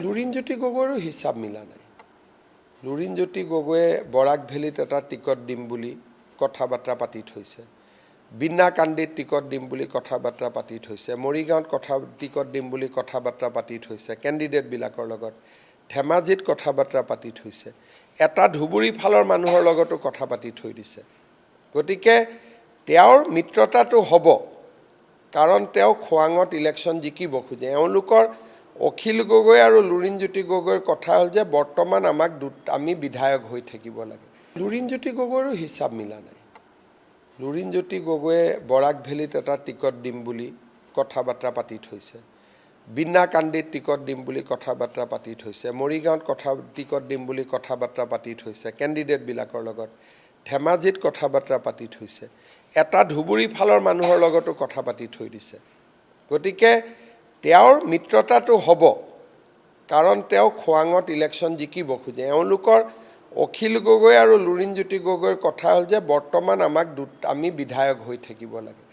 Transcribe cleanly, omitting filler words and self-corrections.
লুৰিণজ্যোতি গগৈৰো হিচাপ মিলা নাই। লুৰিণজ্যোতি গগৈয়ে বৰাক ভেলীত এটা টিকট দিম বুলি কথা বাৰ্তা পাতি থৈছে। বিনাকান্দিত টিকট দিম বুলি কথা বাৰ্তা পাতি থৈছে। মৰিগাঁৱত টিকট দিম বুলি কথা বাৰ্তা পাতি থৈছে কেণ্ডিডেটবিলাকৰ লগত। ধেমাজিত কথা বাৰ্তা পাতি থৈছে। এটা ধুবুৰী ফালৰ মানুহৰ লগতো কথা পাতি থৈ দিছে। গতিকে তেওঁৰ মিত্ৰতাটো হ'ব, কাৰণ তেওঁ খোৱাঙত ইলেকশ্যন জিকিব খোজে। এওঁলোকৰ অখিল গগৈ আৰু লুৰিণজ্যোতি গগৈৰ কথা হ'ল যে বৰ্তমান আমি বিধায়ক হৈ থাকিব লাগে। লুৰিণজ্যোতি গগৈৰো হিচাপ মিলা নাই। লুৰিণজ্যোতি গগৈয়ে বৰাক ভেলীত এটা টিকট দিম বুলি কথা বাৰ্তা পাতি থৈছে। বিনাকান্দিত টিকট দিম বুলি কথা বাৰ্তা পাতি থৈছে। মৰিগাঁৱত টিকট দিম বুলি কথা বাৰ্তা পাতি থৈছে কেণ্ডিডেটবিলাকৰ লগত। ধেমাজিত কথা বাৰ্তা পাতি থৈছে। এটা ধুবুৰী ফালৰ মানুহৰ লগতো কথা পাতি থৈ দিছে। গতিকে তেওঁৰ মিত্ৰতাটো হ'ব, কাৰণ তেওঁ খোৱাঙত ইলেকশ্যন জিকিব খোজে। এওঁলোকৰ অখিল গগৈ আৰু লুৰিণজ্যোতি গগৈৰ কথা হ'ল যে বৰ্তমান আমি বিধায়ক হৈ থাকিব লাগে।